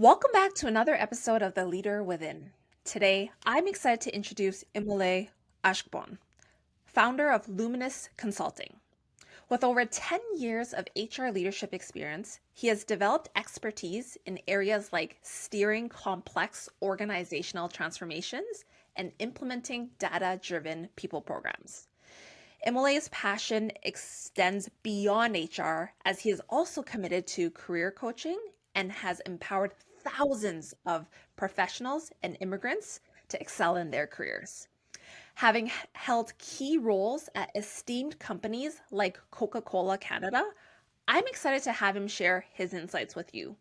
Welcome back to another episode of The Leader Within. Today, I'm excited to introduce Imoleayo Ashogbon, founder of Luminous Consulting. With over 10 years of HR leadership experience, he has developed expertise in areas like steering complex organizational transformations and implementing data-driven people programs. Imole's passion extends beyond HR as he is also committed to career coaching and has empowered thousands of professionals and immigrants to excel in their careers. Having held key roles at esteemed companies like Coca-Cola Canada, I'm excited to have him share his insights with you.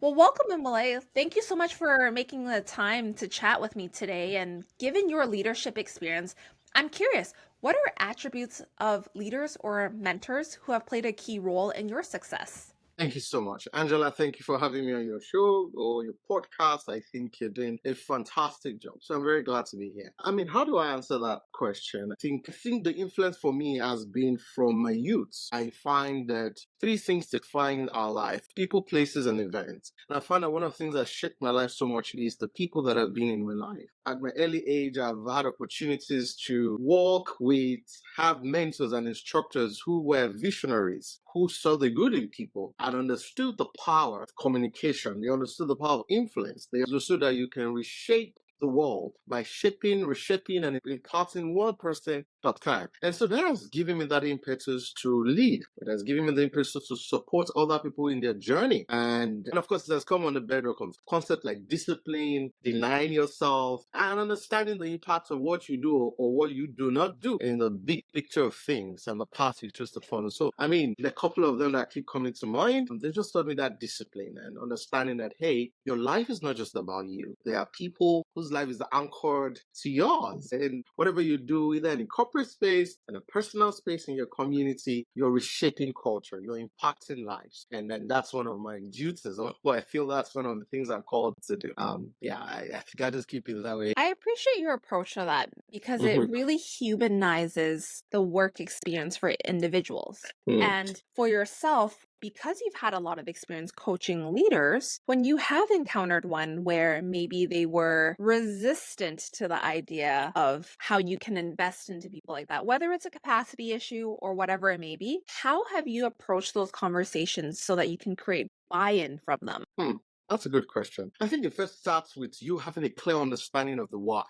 Well, welcome, Imole. Thank you so much for making the time to chat with me today. And given your leadership experience, I'm curious, what are attributes of leaders or mentors who have played a key role in your success? Thank you so much. Angela, thank you for having me on your show or your podcast. I think you're doing a fantastic job. So I'm very glad to be here. I mean, how do I answer that question? I think the influence for me has been from my youth. I find that three things define our life: people, places, and events. And I find that one of the things that shaped my life so much is the people that have been in my life. At my early age, I've had opportunities to work with, have mentors and instructors who were visionaries, who saw the good in people and understood the power of communication. They understood the power of influence. They understood that you can reshape the world by shaping, reshaping, and imparting one person at a time. And so that has given me that impetus to lead. It has given me the impetus to support other people in their journey. And of course, it has come on the bedrock of concepts like discipline, denying yourself, and understanding the impact of what you do or what you do not do in the big picture of things and the path you choose to follow. So, I mean, the couple of them that keep coming to mind, they just taught me that discipline and understanding that, hey, your life is not just about you. There are people whose life is anchored to yours. And whatever you do, either in the corporate space, in a personal space, in your community, you're reshaping culture, you're impacting lives. And then that's one of my duties. Or well, I feel that's one of the things I'm called to do. I think I just keep it that way. I appreciate your approach to that because it Mhm. really humanizes the work experience for individuals. Mm. And for yourself, because you've had a lot of experience coaching leaders, when you have encountered one where maybe they were resistant to the idea of how you can invest into people like that, whether it's a capacity issue or whatever it may be, how have you approached those conversations so that you can create buy-in from them? Hmm. That's a good question. I think it first starts with you having a clear understanding of the why,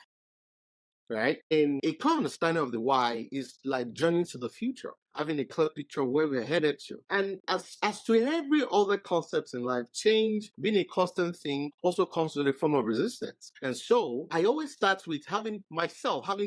right? And a clear understanding of the why is like journeying to the future, having a clear picture of where we're headed to. And as to every other concept in life, change being a constant thing also comes with a form of resistance. And so I always start with having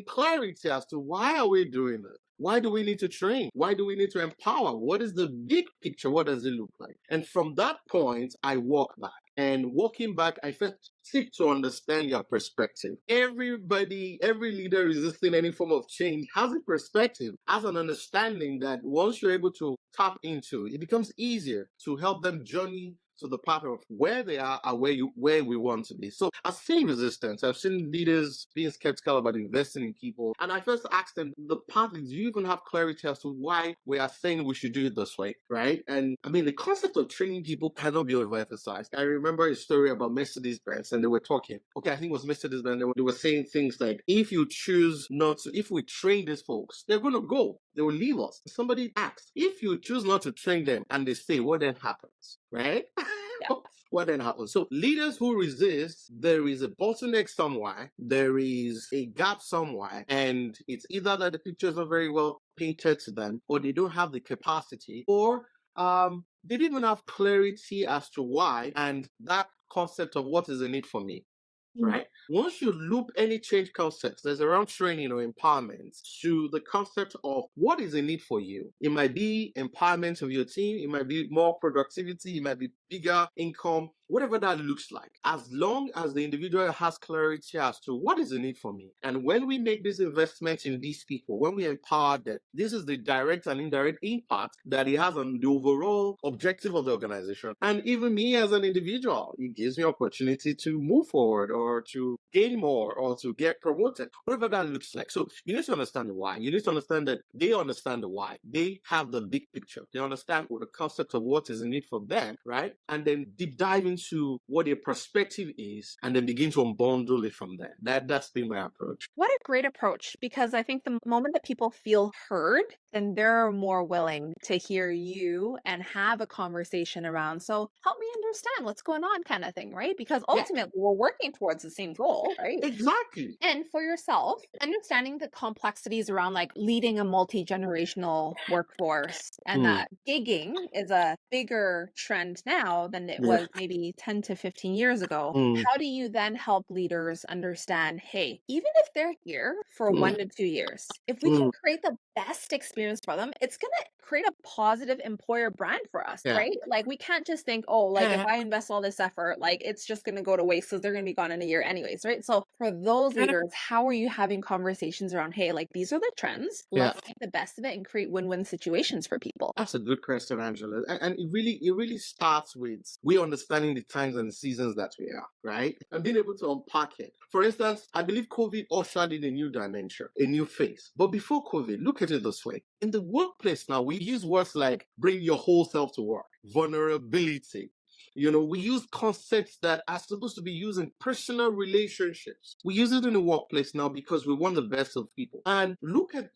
clarity as to why are we doing it? Why do we need to train? Why do we need to empower? What is the big picture? What does it look like? And from that point, I walk back. And walking back, I first seek to understand your perspective. Everybody, every leader resisting any form of change has a perspective, has an understanding that once you're able to tap into, it becomes easier to help them journey to the path of where they are and where we want to be. So I've seen resistance. I've seen leaders being skeptical about investing in people. And I first asked them, the path is, do you even have clarity as to why we are saying we should do it this way? Right? And I mean, the concept of training people cannot be overemphasized. I remember a story about Mercedes-Benz and they were talking. Okay, I think it was Mercedes-Benz. They were saying things like, if you choose not to, if we train these folks, they're going to go. They will leave us. Somebody asked, if you choose not to train them and they stay, what then happens? Right? What then happens? So leaders who resist, there is a bottleneck somewhere, there is a gap somewhere, and it's either that the picture is not very well painted to them, or they don't have the capacity, or they didn't even have clarity as to why, and that concept of what is the need for me. Right? Once you loop any change concepts that's around training or empowerment to the concept of what is the need for you, it might be empowerment of your team, it might be more productivity, it might be bigger income, whatever that looks like. As long as the individual has clarity as to what is the need for me. And when we make this investment in these people, when we empower them, this is the direct and indirect impact that it has on the overall objective of the organization. And even me as an individual, it gives me opportunity to move forward or to gain more or to get promoted, whatever that looks like. So you need to understand the why. You need to understand that they understand the why. They have the big picture. They understand what the concept of what is in it for them, right? And then deep dive into what their perspective is and then begin to unbundle it from there. That's been my approach. What a great approach, because I think the moment that people feel heard, then they're more willing to hear you and have a conversation around, so help me understand what's going on, kind of thing, right? Because Yeah, ultimately we're working towards the same goal, right? exactly. And for yourself, understanding the complexities around like leading a multi-generational workforce, and Mm, that gigging is a bigger trend now than it yeah. was maybe 10 to 15 years ago. Mm, How do you then help leaders understand, hey, even if they're here for mm, 1 to 2 years, if we can mm, create the best experience for them, it's going to create a positive employer brand for us, yeah. right? Like we can't just think, oh, like if I invest all this effort, like it's just going to go to waste because they're going to be gone in a year anyways, right? So for those leaders, how are you having conversations around, hey, like these are the trends, Yeah. let's make the best of it and create win-win situations for people? That's a good question, Angela. And it really starts with we understanding the times and the seasons that we are, right? And being able to unpack it. For instance, I believe COVID ushered in a new dimension, a new phase. But before COVID, look at it this way. In the workplace now, we use words like bring your whole self to work, vulnerability. We use concepts that are supposed to be used in personal relationships. We use it in the workplace now because we want the best of people. And look at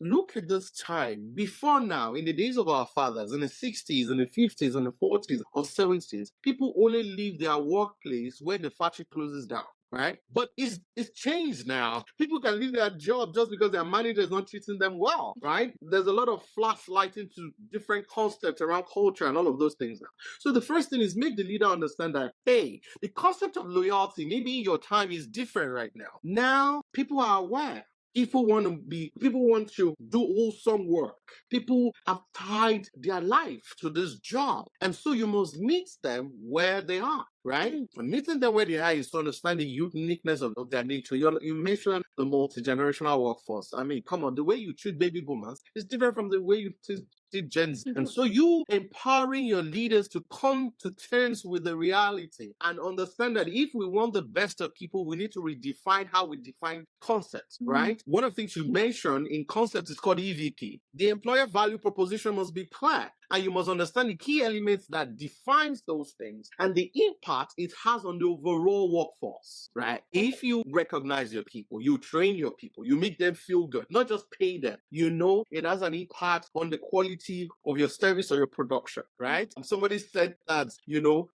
this time. Before now, in the days of our fathers, in the 60s, in the 50s, in the 40s, or 70s, people only leave their workplace when the factory closes down. Right? But it's changed now. People can leave their job just because their manager is not treating them well, right? There's a lot of flashlighting to different concepts around culture and all of those things now. So the first thing is make the leader understand that, hey, the concept of loyalty, maybe in your time is different right now. Now people are aware. People want to do wholesome work. People have tied their life to this job. And so you must meet them where they are, right? And meeting them where they are is to understand the uniqueness of their nature. You mentioned the multi-generational workforce. I mean, come on, the way you treat baby boomers is different from the way you treat Gen Z. And so you empowering your leaders to come to terms with the reality and understand that if we want the best of people, we need to redefine how we define concepts, right? One of the things you mentioned in concepts is called EVP. The employer value proposition must be clear. And you must understand the key elements that defines those things and the impact it has on the overall workforce, right? If you recognize your people, you train your people, you make them feel good, not just pay them, it has an impact on the quality of your service or your production, right? Somebody said that,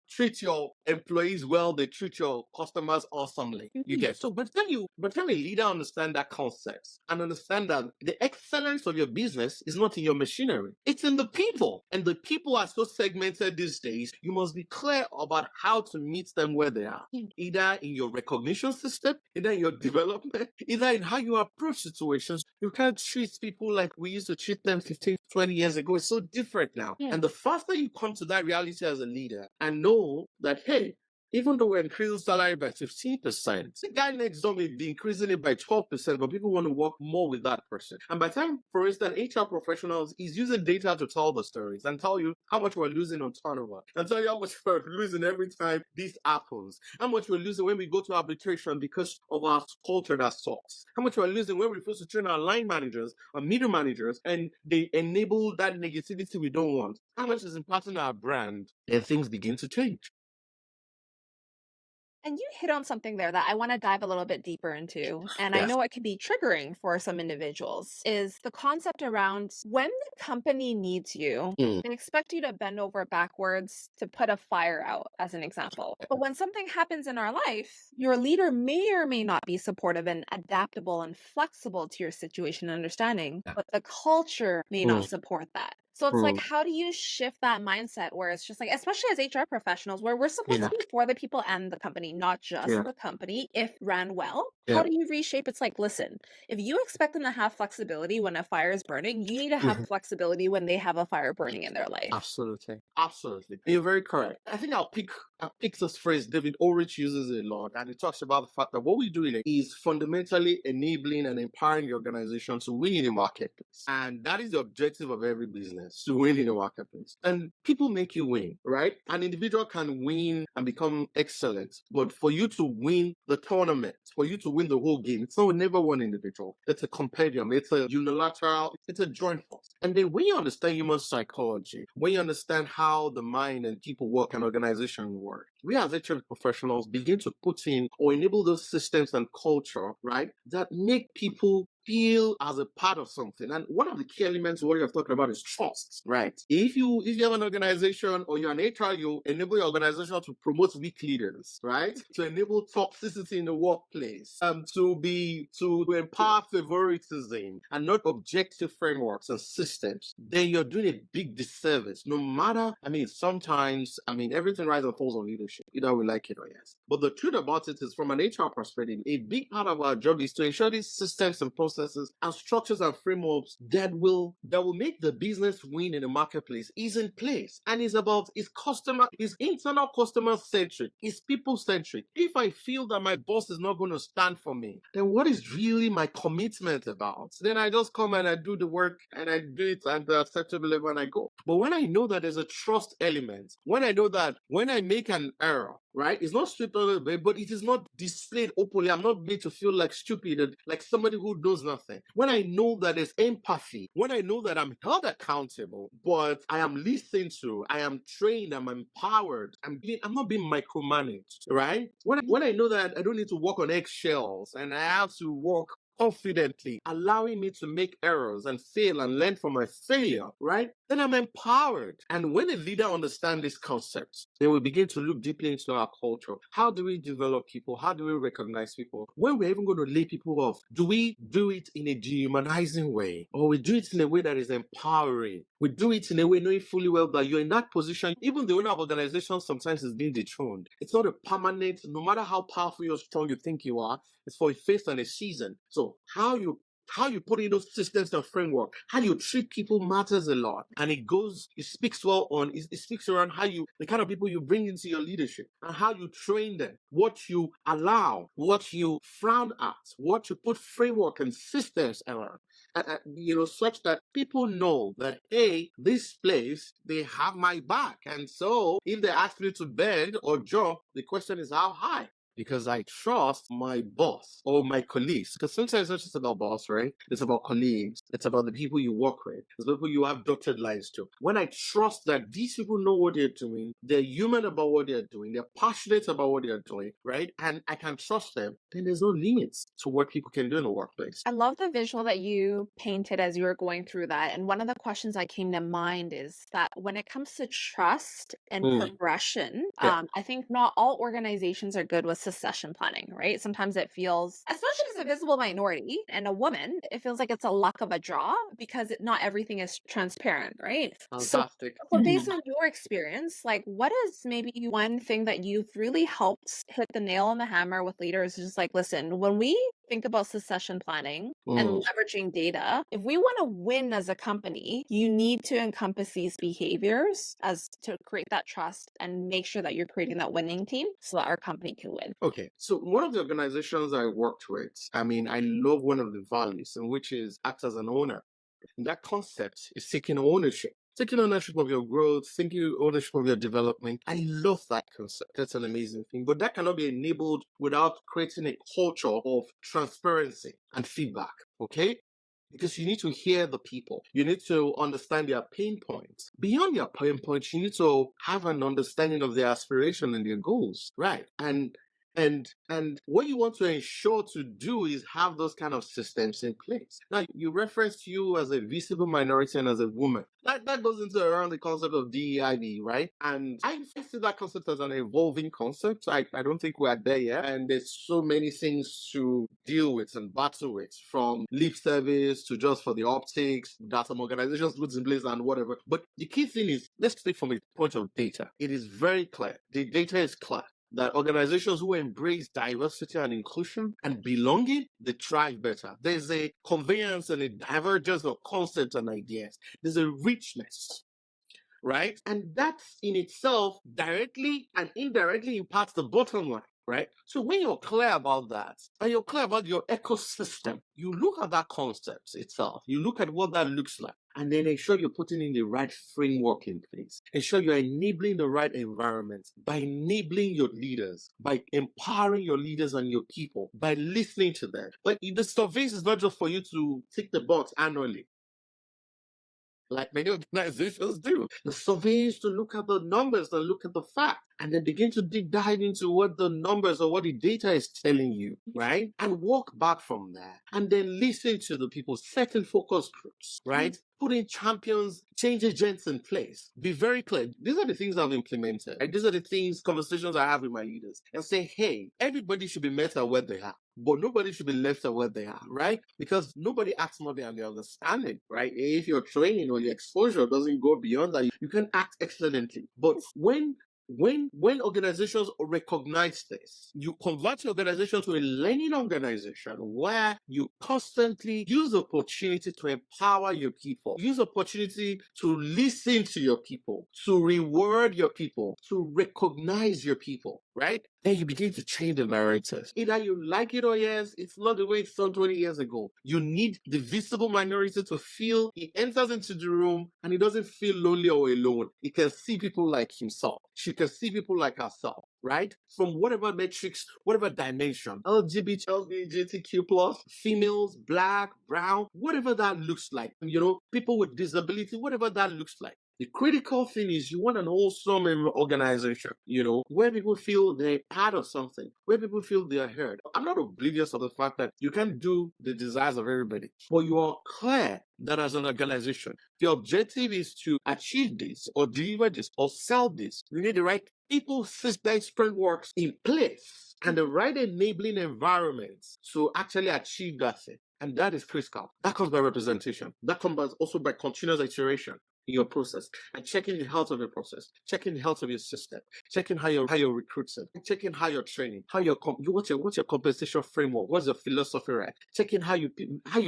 treat your employees well, they treat your customers awesomely. You get so, but tell a leader understand that concept and understand that the excellence of your business is not in your machinery, it's in the people. And the people are so segmented these days, you must be clear about how to meet them where they are. Either in your recognition system, either in your development, either in how you approach situations. You can't treat people like we used to treat them 15, 20 years ago. It's so different now. And the faster you come to that reality as a leader and know that, hey, even though we're increasing salary by 15%, the guy next door may be increasing it by 12%, but people want to work more with that person. And by the time, for instance, HR professionals is using data to tell the stories and tell you how much we're losing on turnover, and tell you how much we're losing every time this happens, how much we're losing when we go to arbitration because of our culture that sucks, how much we're losing when we're supposed to train our line managers, our middle managers, and they enable that negativity we don't want, how much is impacting our brand, and things begin to change. And you hit on something there that I want to dive a little bit deeper into. And I Yes. know it can be triggering for some individuals, is the concept around when the company needs you, Mm. they expect you to bend over backwards to put a fire out, as an example. But when something happens in our life, your leader may or may not be supportive and adaptable and flexible to your situation and understanding, Yeah. but the culture may not support that. So it's like, Mm. how do you shift that mindset where it's just like, especially as HR professionals, where we're supposed Yeah. to be for the people and the company, not just Yeah. the company, if ran well? How Yeah. do you reshape? It's like, listen, if you expect them to have flexibility when a fire is burning, you need to have Mhm. flexibility when they have a fire burning in their life. Absolutely. Absolutely. You're very correct. I think I'll pick this phrase David Ulrich uses it a lot, and he talks about the fact that what we're doing is fundamentally enabling and empowering the organization to win in the marketplace. And that is the objective of every business, to win in the marketplace. And people make you win, right? An individual can win and become excellent, but for you to win the tournament, for you to win the whole game. It's not never one individual. It's a compendium. It's a unilateral. It's a joint force. And then when you understand human psychology, when you understand how the mind and people work and organization work, we as HR professionals begin to put in or enable those systems and culture, right, that make people feel as a part of something. And one of the key elements of what you're talking about is trust, right? If you have an organization or you're an HR, you enable your organization to promote weak leaders, right? To enable toxicity in the workplace, to empower favoritism and not objective frameworks and systems, then you're doing a big disservice. No matter, sometimes, everything rises and falls on leadership, either we like it or yes. But the truth about it is, from an HR perspective, a big part of our job is to ensure these systems and processes and structures and frameworks that will make the business win in the marketplace is in place, and is internal customer centric, is people centric. If I feel that my boss is not going to stand for me, then what is really my commitment about? Then I just come and I do the work and I do it at the acceptable level and I go. But when I know that there's a trust element, when I know that when I make an error, right, it's not stripped a little bit, but it is not displayed openly. I'm not made to feel like stupid and like somebody who knows nothing. When I know that there's empathy, when I know that I'm held accountable, but I am listened to, I am trained, I'm empowered, I'm not being micromanaged, right? When I know that I don't need to walk on eggshells and I have to walk confidently, allowing me to make errors and fail and learn from my failure, right? Then I'm empowered. And when a leader understands this concept, they will begin to look deeply into our culture. How do we develop people? How do we recognize people? When we're even going to lay people off, do we do it in a dehumanizing way? Or we do it in a way that is empowering? We do it in a way knowing fully well that you're in that position. Even the owner of organizations sometimes is being dethroned. It's not a permanent, no matter how powerful or strong you think you are, it's for a phase and a season. So how you put in those systems and framework, how you treat people matters a lot. And it speaks around how the kind of people you bring into your leadership and how you train them, what you allow, what you frown at, what you put framework and systems around. Such that people know that, hey, this place, they have my back. And so if they ask me to bend or jump, the question is how high? Because I trust my boss or my colleagues. Because sometimes it's not just about boss, right? It's about colleagues. It's about the people you work with. It's people you have dotted lines to. When I trust that these people know what they're doing, they're human about what they're doing, they're passionate about what they're doing, right? And I can trust them, then there's no limits to what people can do in the workplace. I love the visual that you painted as you were going through that. And one of the questions that came to mind is that when it comes to trust and progression, I think not all organizations are good with succession planning, right? Sometimes it feels, especially as a visible minority and a woman, it feels like it's a luck of a draw because not everything is transparent, right? Fantastic. So based on your experience, like what is maybe one thing that you've really helped hit the nail on the hammer with leaders? Just like, listen, when we think about succession planning and leveraging data, if we want to win as a company, you need to encompass these behaviors as to create that trust and make sure that you're creating that winning team so that our company can win. Okay, so one of the organizations I worked with, I love one of the values, and which is act as an owner. And that concept is taking ownership. Taking ownership of your growth, taking ownership of your development. I love that concept. That's an amazing thing. But that cannot be enabled without creating a culture of transparency and feedback. Okay? Because you need to hear the people. You need to understand their pain points. Beyond their pain points, you need to have an understanding of their aspiration and their goals. Right. And what you want to ensure to do is have those kind of systems in place. Now, you referenced you as a visible minority and as a woman. That goes into around the concept of DEIB, right? And I see that concept as an evolving concept. I don't think we're there yet. And there's so many things to deal with and battle with, from lip service to just for the optics that some organizations put in place and whatever. But the key thing is, let's take from a point of data. It is very clear. The data is clear that organizations who embrace diversity and inclusion and belonging, they thrive better. There's a conveyance and a divergence of concepts and ideas. There's a richness, right? And that in itself directly and indirectly impacts the bottom line. Right? So when you're clear about that, and you're clear about your ecosystem, you look at that concept itself, you look at what that looks like, And then ensure you're putting in the right framework in place. Ensure you're enabling the right environment by enabling your leaders, by empowering your leaders and your people, by listening to them. But the surveys is not just for you to tick the box annually, like many organizations do. The survey is to look at the numbers and look at the facts and then begin to dive into what the numbers or what the data is telling you, right? And walk back from there and then listen to the people, setting focus groups, right? Putting champions, change agents in place. Be very clear. These are the things I've implemented. Right? These are the things, conversations I have with my leaders and say, hey, everybody should be met at where they are, but nobody should be left at where they are, right? Because nobody acts more than their understanding, right? If your training or your exposure doesn't go beyond that, you can act excellently. But when organizations recognize this, you convert your organization to a learning organization where you constantly use opportunity to empower your people, use opportunity to listen to your people, to reward your people, to recognize your people, right? Then you begin to change the narrative. Either you like it or yes, it's not the way it's done 20 years ago. You need the visible minority to feel he enters into the room and he doesn't feel lonely or alone. He can see people like himself. She can see people like herself, right? From whatever metrics, whatever dimension, LGBT, LGBTQ+, females, black, brown, whatever that looks like, people with disability, whatever that looks like. The critical thing is you want an wholesome organization, where people feel they're part of something, where people feel they are heard. I'm not oblivious of the fact that you can't do the desires of everybody, but you are clear that as an organization, the objective is to achieve this or deliver this or sell this. You need the right people, systems, frameworks in place and the right enabling environments to actually achieve that thing. And that is critical. That comes by representation. That comes also by continuous iteration in your process and checking the health of your process, checking the health of your system, checking how you're recruiting, checking how you're training, what's your compensation framework, what's your philosophy, right? Checking how you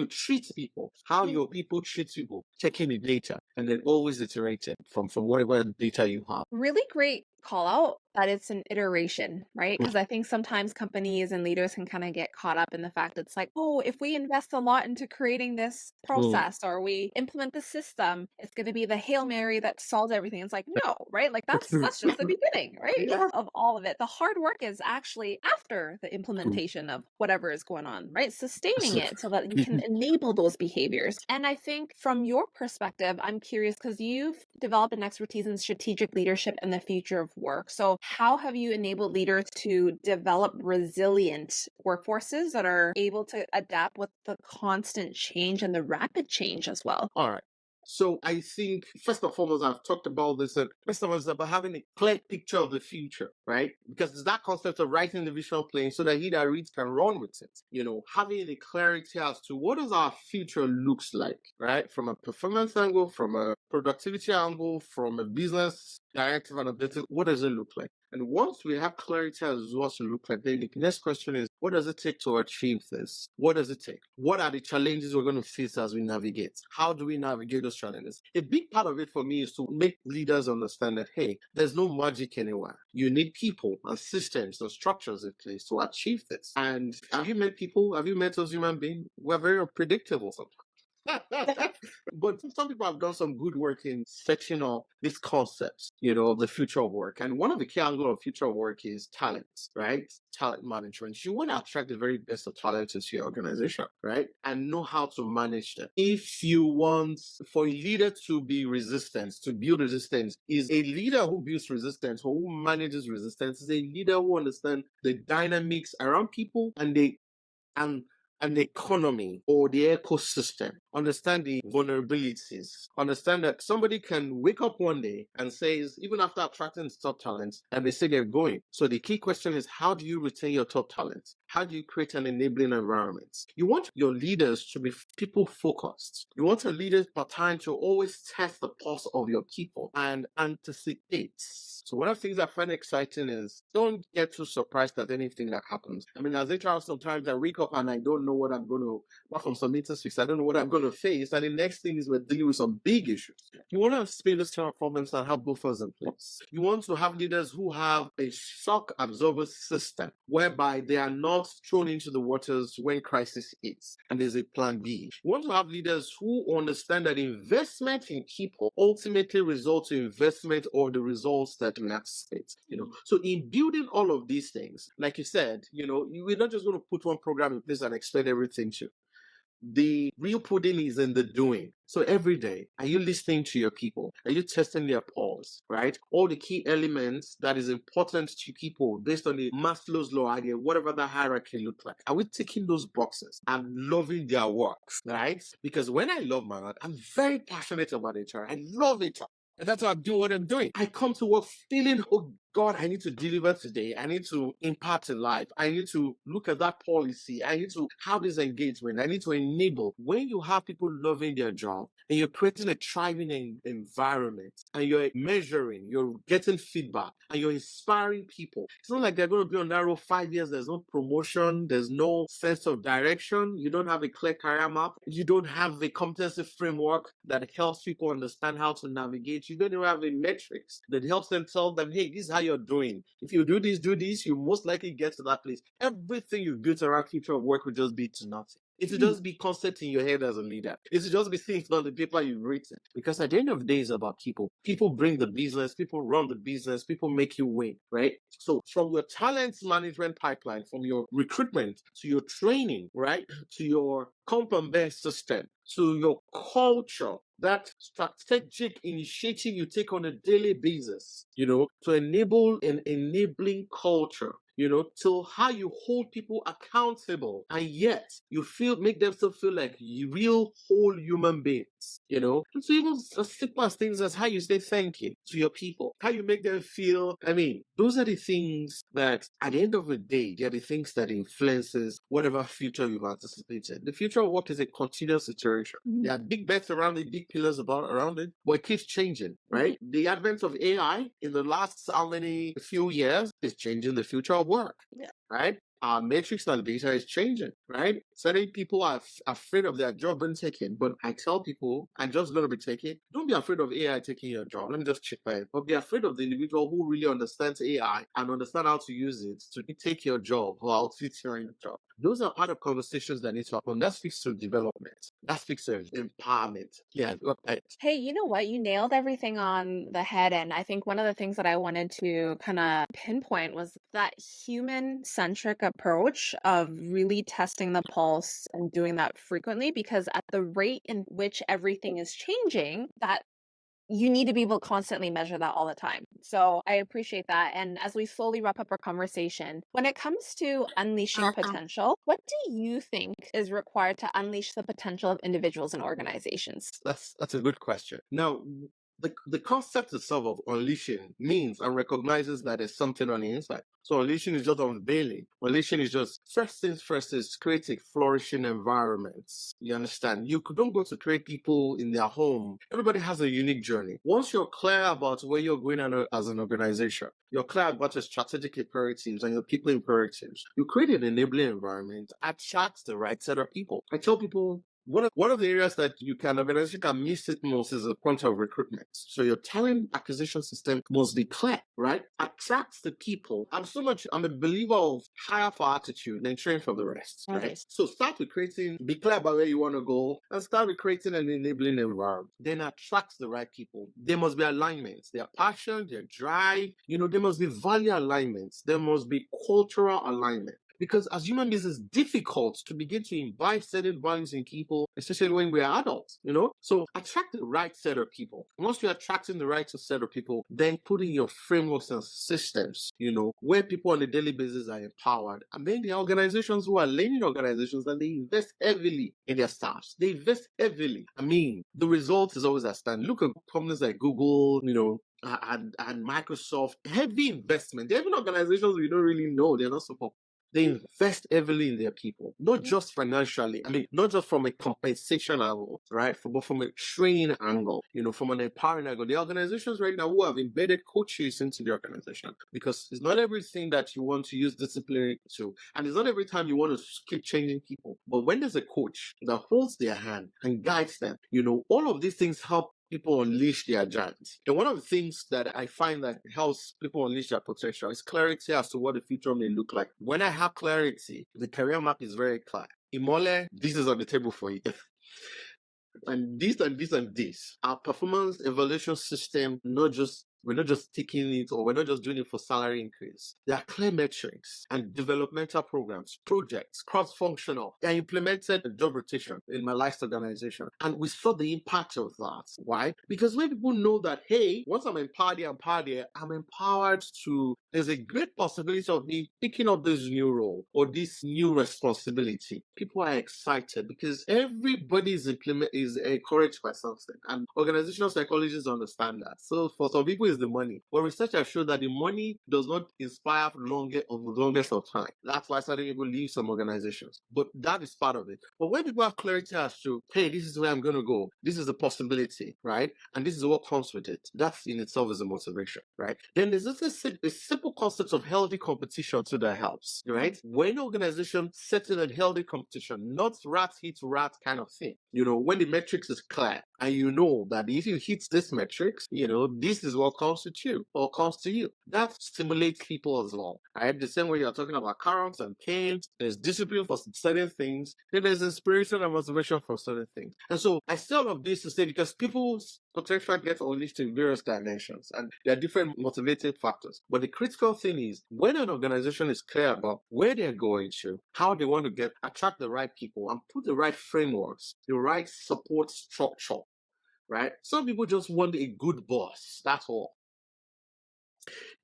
treat people, how your people treat people, checking the data, and then always iterating from whatever data you have. Really great call out that it's an iteration, right? Because I think sometimes companies and leaders can kind of get caught up in the fact that it's like, oh, if we invest a lot into creating this process or we implement the system, it's going to be the Hail Mary that solves everything. It's like, no, right? Like that's just the beginning, right? Yeah. Of all of it. The hard work is actually after the implementation of whatever is going on, right? Sustaining it so that you can enable those behaviors. And I think from your perspective, I'm curious because you've developed an expertise in strategic leadership and the future of work. So how have you enabled leaders to develop resilient workforces that are able to adapt with the constant change and the rapid change as well? All right. So I think, first and foremost, I've talked about this, and first of all, it's about having a clear picture of the future, right? Because it's that concept of writing the visual plane so that he that reads can run with it. Having a clarity as to what does our future looks like, right? From a performance angle, from a productivity angle, from a business directive and objective, what does it look like? And once we have clarity as to what it looks like, then the next question is, what does it take to achieve this? What does it take? What are the challenges we're going to face as we navigate? How do we navigate those challenges? A big part of it for me is to make leaders understand that, hey, there's no magic anywhere. You need people and systems and structures in place to achieve this. And have you met people? Have you met those human beings? We're very unpredictable sometimes. But some people have done some good work in setting up these concepts, of the future of work. And one of the key angles of future of work is talent, right? Talent management. You want to attract the very best of talent to your organization, right? And know how to manage them. If you want for a leader to be resistant, to build resistance, is a leader who builds resistance or who manages resistance is a leader who understands the dynamics around people and the economy or the ecosystem, understand the vulnerabilities, understand that somebody can wake up one day and says, even after attracting top talents, and they say they're going. So the key question is, how do you retain your top talents? How do you create an enabling environment? You want your leaders to be people focused. You want your leaders per time to always test the pulse of your people and anticipate. So one of the things I find exciting is don't get too surprised at anything that happens. I mean, as HR, sometimes I wake up and I don't know what I'm going to, apart from some meetings, I don't know what I'm going to face. And the next thing is we're dealing with some big issues. You want to spin this kind of problems and have buffers in place. You want to have leaders who have a shock absorber system whereby they are not not thrown into the waters when crisis hits, and there's a plan B. We want to have leaders who understand that investment in people ultimately results in investment or the results that match it. So in building all of these things, like you said, we're not just going to put one program in place and expect everything to. The real pudding is in the doing. So every day, are you listening to your people? Are you testing their pulse, right? All the key elements that is important to people based on the Maslow's law idea, whatever that hierarchy looks like. Are we ticking those boxes and loving their works, right? Because when I love my work, I'm very passionate about it. I love it. And that's why I'm doing what I'm doing. I come to work feeling, oh God, I need to deliver today. I need to impact in life. I need to look at that policy. I need to have this engagement. I need to enable. When you have people loving their job and you're creating a thriving environment and you're measuring, you're getting feedback and you're inspiring people, it's not like they're going to be on that road 5 years. There's no promotion. There's no sense of direction. You don't have a clear career map. You don't have a competency framework that helps people understand how to navigate. You don't even have a metrics that helps them tell them, hey, this is how you're doing. If you do this, you most likely get to that place. Everything you built around future of work will just be to nothing. It will just be concept in your head as a leader. It will just be things on the paper you've written. Because at the end of the day, it's about people. People bring the business, people run the business, people make you win, right? So from your talent management pipeline, from your recruitment to your training, right, to your comp-based system, to your culture, that strategic initiative you take on a daily basis, to enable an enabling culture, till how you hold people accountable, and yet you make them still feel like real whole human beings, and so even as simple as things as how you say thank you to your people, how you make them feel. I mean, those are the things that at the end of the day, they're the things that influences whatever future you've anticipated. The future of work is a continuous iteration. There are big bets around it, big pillars around it, but it keeps changing, right? The advent of AI in the last few years is changing the future of work, right? Our matrix and data is changing, right? Certain people are afraid of their job being taken, but I tell people, I'm just going to be taken. Don't be afraid of AI taking your job. Let me just check that. But be afraid of the individual who really understands AI and understand how to use it to take your job while featuring your job. Those are part of conversations that need to happen. That speaks to development. That speaks to empowerment. Yeah. Hey, you know what? You nailed everything on the head. And I think one of the things that I wanted to kind of pinpoint was that human-centric approach of really testing the pulse and doing that frequently, because at the rate in which everything is changing, that you need to be able to constantly measure that all the time. So I appreciate that. And as we slowly wrap up our conversation, when it comes to unleashing potential, what do you think is required to unleash the potential of individuals and organizations? That's a good question. Now, the concept itself of unleashing means and recognizes that there's something on the inside. So unleashing is just unveiling. Unleashing is just, first things first, is creating flourishing environments. You understand? You don't go to create people in their home. Everybody has a unique journey. Once you're clear about where you're going as an organization, you're clear about your strategic imperatives and your people imperatives, you create an enabling environment, attracts the right set of people. I tell people, one of the areas that organization can miss it most is the point of recruitment. So your talent acquisition system must be clear, right? Attracts the people. I'm a believer of hire for attitude and train for the rest, right? Okay. So start with be clear about where you want to go, and start with creating an enabling environment. Then attract the right people. There must be alignments. Their passion, their drive, there must be value alignments. There must be cultural alignment. Because as human beings, it's difficult to begin to imbibe certain values in people, especially when we're adults, So attract the right set of people. Once you're attracting the right set of people, then put in your frameworks and systems, where people on a daily basis are empowered. And then the organizations who are leading organizations, and they invest heavily in their staffs. They invest heavily. I mean, the result is always outstanding. Look at companies like Google, and Microsoft. Heavy investment. They're even organizations we don't really know. They're not so they invest heavily in their people, not just financially. I mean, not just from a compensation angle, right? But from a training angle, from an empowering angle. The organizations right now who have embedded coaches into the organization, because it's not everything that you want to use discipline to, and it's not every time you want to keep changing people. But when there's a coach that holds their hand and guides them, all of these things help people unleash their giants. And one of the things that I find that helps people unleash their potential is clarity as to what the future may look like. When I have clarity, the career map is very clear. Imole, this is on the table for you. And this and this and this. Our performance evaluation system, we're not just taking it, or we're not just doing it for salary increase. There are clear metrics and developmental programs, projects, cross-functional. They are implemented in job rotation in my last organization. And we saw the impact of that. Why? Because when people know that, hey, once I'm empowered here, I'm empowered to, there's a great possibility of me picking up this new role or this new responsibility. People are excited because everybody is encouraged by something. And organizational psychologists understand that. So for some people, the money. But research has shown that the money does not inspire for the longest of time. That's why certain people leave some organizations. But that is part of it. But when people have clarity as to, hey, this is where I'm going to go, this is a possibility, right? And this is what comes with it. That in itself is a motivation, right? Then there's just a simple concept of healthy competition too that helps, right? When organization sets in a healthy competition, not rat hit rat kind of thing. When the metrics is clear and you know that if you hit this metrics, this is what comes with you or comes to you. That stimulates people as well. Right? The same way you're talking about currents and canes, there's discipline for certain things, then there's inspiration and motivation for certain things. And so I say all of this to say because people's potential gets unleashed in various dimensions and there are different motivating factors. But the critical thing is when an organization is clear about where they're going to, how they want to attract the right people and put the right frameworks, the right support structure, right? Some people just want a good boss. That's all.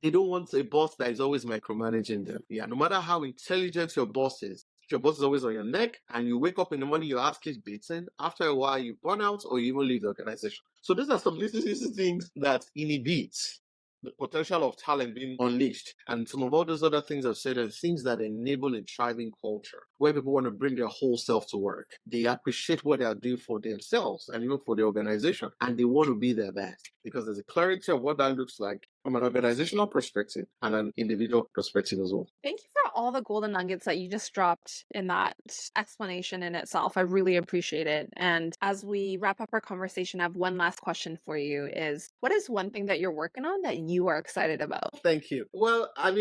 They don't want a boss that is always micromanaging them. Yeah, no matter how intelligent your boss is, if your boss is always on your neck and you wake up in the morning, your ass keeps beating, after a while you burn out or you even leave the organization. So these are some little things that inhibit the potential of talent being unleashed. And some of all those other things I've said are things that enable a thriving culture where people want to bring their whole self to work. They appreciate what they are doing for themselves and even for the organization. And they want to be their best because there's a clarity of what that looks like from an organizational perspective and an individual perspective as well. Thank you for all the golden nuggets that you just dropped in that explanation in itself. I really appreciate it. And as we wrap up our conversation, I have one last question for you is what is one thing that you're working on that you are excited about? Thank you. Well, thank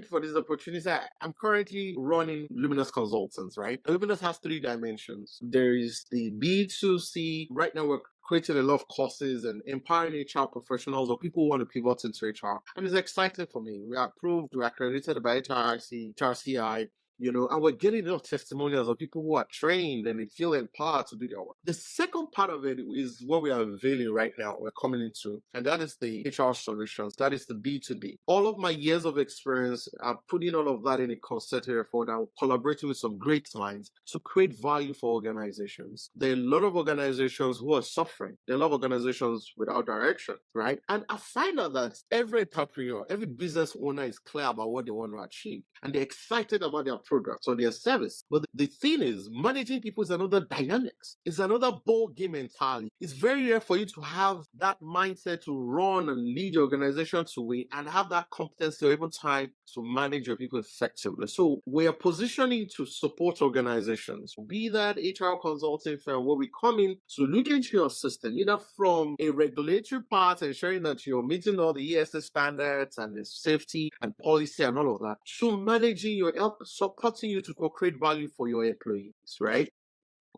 you for this opportunity. I'm currently running Luminous Consultings, right? Luminous has 3 dimensions. There is the B2C. Right now we're creating a lot of courses and empowering HR professionals or people who want to pivot into HR. And it's exciting for me. We are approved, we are accredited by HRCI, and we're getting enough testimonials of people who are trained and they feel empowered to do their work. The second part of it is what we are unveiling right now, we're coming into, and that is the HR solutions. That is the B2B. All of my years of experience are putting all of that in a concerted effort and collaborating with some great clients to create value for organizations. There are a lot of organizations who are suffering. There are a lot of organizations without direction, right? And I find out that every entrepreneur, every business owner is clear about what they want to achieve and they're excited about their product or their service. But the thing is, managing people is another dynamics. It's another ball game entirely. It's very rare for you to have that mindset to run and lead your organization to win and have that competency or even time to manage your people effectively. So we are positioning to support organizations, be that HR consulting firm, where we come in to look into your system, either from a regulatory part, ensuring that you're meeting all the ESG standards and the safety and policy and all of that, to managing your help, supporting you to create value for your employees, right?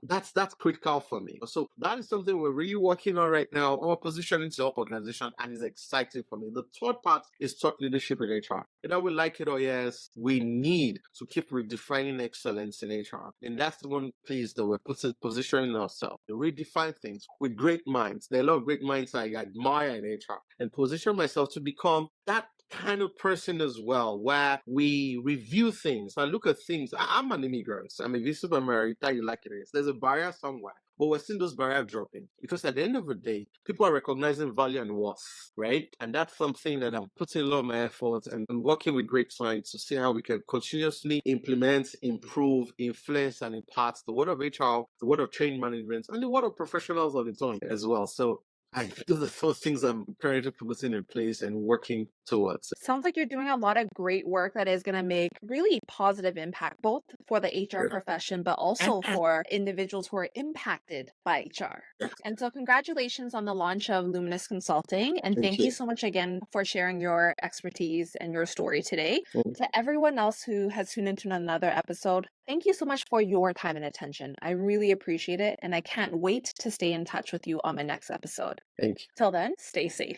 That's critical for me. So that is something we're really working on right now. Our positioning to help organization and it's exciting for me. The third part is thought leadership in HR. Whether we like it or yes, we need to keep redefining excellence in HR. And that's the one place that we're positioning ourselves to redefine things with great minds. There are a lot of great minds I admire in HR and position myself to become that kind of person as well, where we review things and look at things. I'm an immigrant. I'm a visitor America, you like it is. There's a barrier somewhere. But we're seeing those barriers dropping because at the end of the day, people are recognizing value and worth, right? And that's something that I'm putting a lot of my effort and working with great clients to see how we can continuously implement, improve, influence, and impact the world of HR, the world of change management, and the world of professionals on its own as well. So those are the first things I'm currently putting in place and working towards. Sounds like you're doing a lot of great work that is going to make really positive impact, both for the HR profession, but also for individuals who are impacted by HR. And so congratulations on the launch of Luminous Consulting. And thank you so much again for sharing your expertise and your story today. To everyone else who has tuned into another episode, thank you so much for your time and attention. I really appreciate it. And I can't wait to stay in touch with you on my next episode. Thank you. Till then, stay safe.